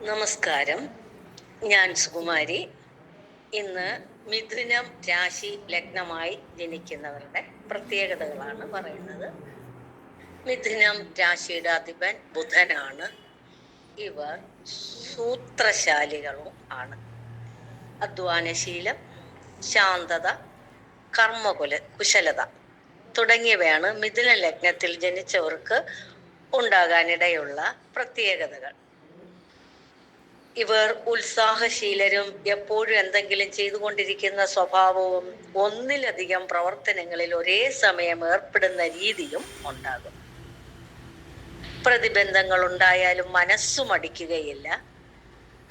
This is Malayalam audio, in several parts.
നമസ്കാരം. ഞാൻ സുകുമാരി. ഇന്ന് മിഥുനം രാശി ലഗ്നമായി ജനിക്കുന്നവരുടെ പ്രത്യേകതകളാണ് പറയുന്നത്. മിഥുനം രാശിയുടെ അധിപൻ ബുധനാണ്. ഇവർ സൂത്രശാലികളും ആണ്. അധ്വാനശീലം, ശാന്തത, കുശലത തുടങ്ങിയവയാണ് മിഥുന ലഗ്നത്തിൽ ജനിച്ചവർക്ക് ഉണ്ടാകാനിടയുള്ള പ്രത്യേകതകൾ. ഇവർ ഉത്സാഹശീലരും എപ്പോഴും എന്തെങ്കിലും ചെയ്തുകൊണ്ടിരിക്കുന്ന സ്വഭാവവും ഒന്നിലധികം പ്രവർത്തനങ്ങളിൽ ഒരേ സമയം ഏർപ്പെടുന്ന രീതിയും ഉണ്ടാകും. പ്രതിബന്ധങ്ങൾ ഉണ്ടായാലും മനസ്സു മടിക്കുകയില്ല.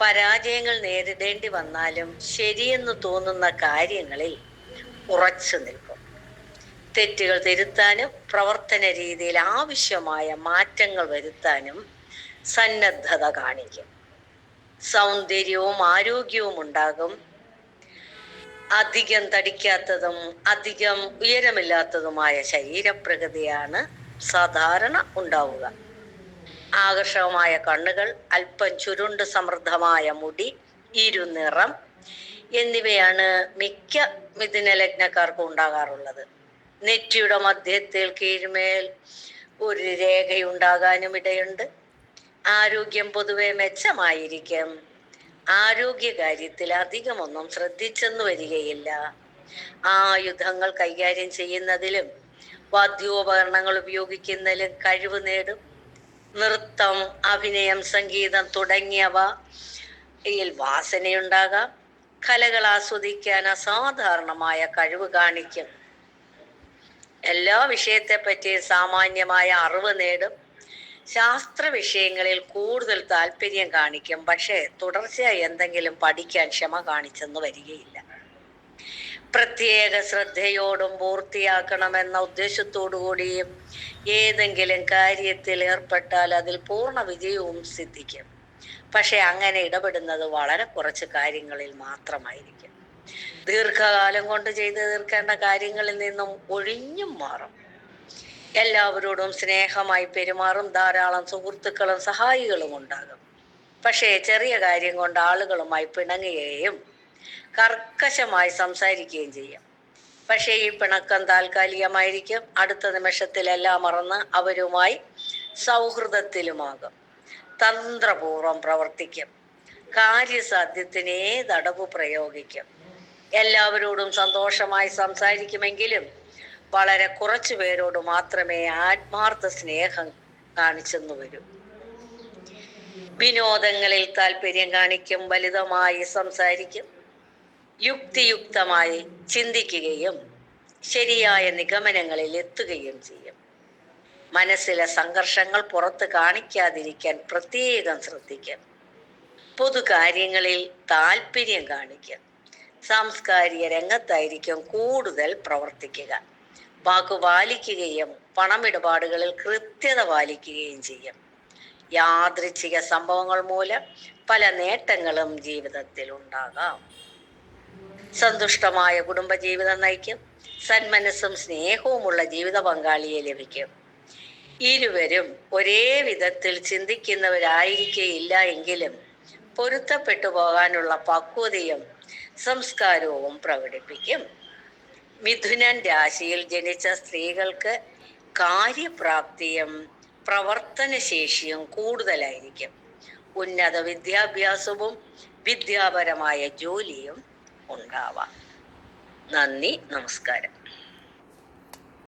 പരാജയങ്ങൾ നേരിടേണ്ടി വന്നാലും ശരിയെന്ന് തോന്നുന്ന കാര്യങ്ങളിൽ ഉറച്ചു നിൽക്കും. തെറ്റുകൾ തിരുത്താനും പ്രവർത്തന രീതിയിൽ ആവശ്യമായ മാറ്റങ്ങൾ വരുത്താനും സന്നദ്ധത കാണിക്കും. സൗന്ദര്യവും ആരോഗ്യവും ഉണ്ടാകും. അധികം തടിക്കാത്തതും അധികം ഉയരമില്ലാത്തതുമായ ശരീരപ്രകൃതിയാണ് സാധാരണ ഉണ്ടാവുക. ആകർഷകമായ കണ്ണുകൾ, അല്പം ചുരുണ്ട് സമൃദ്ധമായ മുടി, ഇരുനിറം എന്നിവയാണ് മിക്ക മിഥുന ലഗ്നക്കാർക്കും ഉണ്ടാകാറുള്ളത്. നെറ്റിയുടെ മധ്യത്തിൽ കീഴ്മേൽ ഒരു രേഖയുണ്ടാകാനും ഇടയുണ്ട്. ആരോഗ്യം പൊതുവെ മെച്ചമായിരിക്കും. ആരോഗ്യകാര്യത്തിൽ അധികമൊന്നും ശ്രദ്ധിച്ചെന്നു വരികയില്ല. ആയുധങ്ങൾ കൈകാര്യം ചെയ്യുന്നതിലും വാദ്യോപകരണങ്ങൾ ഉപയോഗിക്കുന്നതിലും കഴിവ് നേടും. നൃത്തം, അഭിനയം, സംഗീതം തുടങ്ങിയവയിൽ വാസനയുണ്ടാകാം. കലകൾ ആസ്വദിക്കാൻ അസാധാരണമായ കഴിവ് കാണിക്കും. എല്ലാ വിഷയത്തെപ്പറ്റി സാമാന്യമായ അറിവ് നേടും. ശാസ്ത്ര വിഷയങ്ങളിൽ കൂടുതൽ താല്പര്യം കാണിക്കും. പക്ഷേ തുടർച്ചയായി എന്തെങ്കിലും പഠിക്കാൻ ക്ഷമ കാണിച്ചെന്ന് വരികയില്ല. പ്രത്യേക ശ്രദ്ധയോടും പൂർത്തിയാക്കണമെന്ന ഉദ്ദേശത്തോടു കൂടിയും ഏതെങ്കിലും കാര്യത്തിൽ ഏർപ്പെട്ടാൽ അതിൽ പൂർണ്ണ വിജയവും സിദ്ധിക്കും. പക്ഷെ അങ്ങനെ ഇടപെടുന്നത് വളരെ കുറച്ച് കാര്യങ്ങളിൽ മാത്രമായിരിക്കും. ദീർഘകാലം കൊണ്ട് ചെയ്തു തീർക്കേണ്ട കാര്യങ്ങളിൽ നിന്നും ഒഴിഞ്ഞും മാറും. എല്ലാവരോടും സ്നേഹമായി പെരുമാറും. ധാരാളം സുഹൃത്തുക്കളും സഹായികളും ഉണ്ടാകും. പക്ഷേ ചെറിയ കാര്യം കൊണ്ട് ആളുകളുമായി പിണങ്ങുകയും കർക്കശമായി സംസാരിക്കുകയും ചെയ്യും. പക്ഷേ ഈ പിണക്കം താൽക്കാലികമായിരിക്കും. അടുത്ത നിമിഷത്തിലെല്ലാം മറന്ന് അവരുമായി സൗഹൃദത്തിലുമാകും. തന്ത്രപൂർവം പ്രവർത്തിക്കും. കാര്യസാധ്യത്തിന് ഏതടവ് പ്രയോഗിക്കും. എല്ലാവരോടും സന്തോഷമായി സംസാരിക്കുമെങ്കിലും വളരെ കുറച്ചു പേരോട് മാത്രമേ ആത്മാർത്ഥ സ്നേഹം കാണിച്ചെന്നു വരൂ. വിനോദങ്ങളിൽ താല്പര്യം കാണിക്കും. ലളിതമായി സംസാരിക്കും. യുക്തിയുക്തമായി ചിന്തിക്കുകയും ശരിയായ നിഗമനങ്ങളിൽ എത്തുകയും ചെയ്യും. മനസ്സിലെ സംഘർഷങ്ങൾ പുറത്ത് കാണിക്കാതിരിക്കാൻ പ്രത്യേകം ശ്രദ്ധിക്കും. പൊതുകാര്യങ്ങളിൽ താല്പര്യം കാണിക്കും. സാംസ്കാരിക രംഗത്തായിരിക്കും കൂടുതൽ പ്രവർത്തിക്കുക. വാക്കു പാലിക്കുകയും പണമിടപാടുകളിൽ കൃത്യത പാലിക്കുകയും ചെയ്യും. യാദൃച്ഛിക സംഭവങ്ങൾ മൂലം പല നേട്ടങ്ങളും ജീവിതത്തിൽ ഉണ്ടാകാം. സന്തുഷ്ടമായ കുടുംബജീവിതം നയിക്കും. സന്മനസ്സും സ്നേഹവുമുള്ള ജീവിത പങ്കാളിയെ ലഭിക്കും. ഇരുവരും ഒരേ വിധത്തിൽ ചിന്തിക്കുന്നവരായിരിക്കുകയില്ല എങ്കിലും പൊരുത്തപ്പെട്ടു പോകാനുള്ള പക്വതയും സംസ്കാരവും പ്രകടിപ്പിക്കും. മിഥുനൻ രാശിയിൽ ജനിച്ച സ്ത്രീകൾക്ക് കാര്യപ്രാപ്തിയും പ്രവർത്തനശേഷിയും കൂടുതലായിരിക്കും. ഉന്നത വിദ്യാഭ്യാസവും വിദ്യാപരമായ ജോലിയും ഉണ്ടാവാം. നന്ദി, നമസ്കാരം.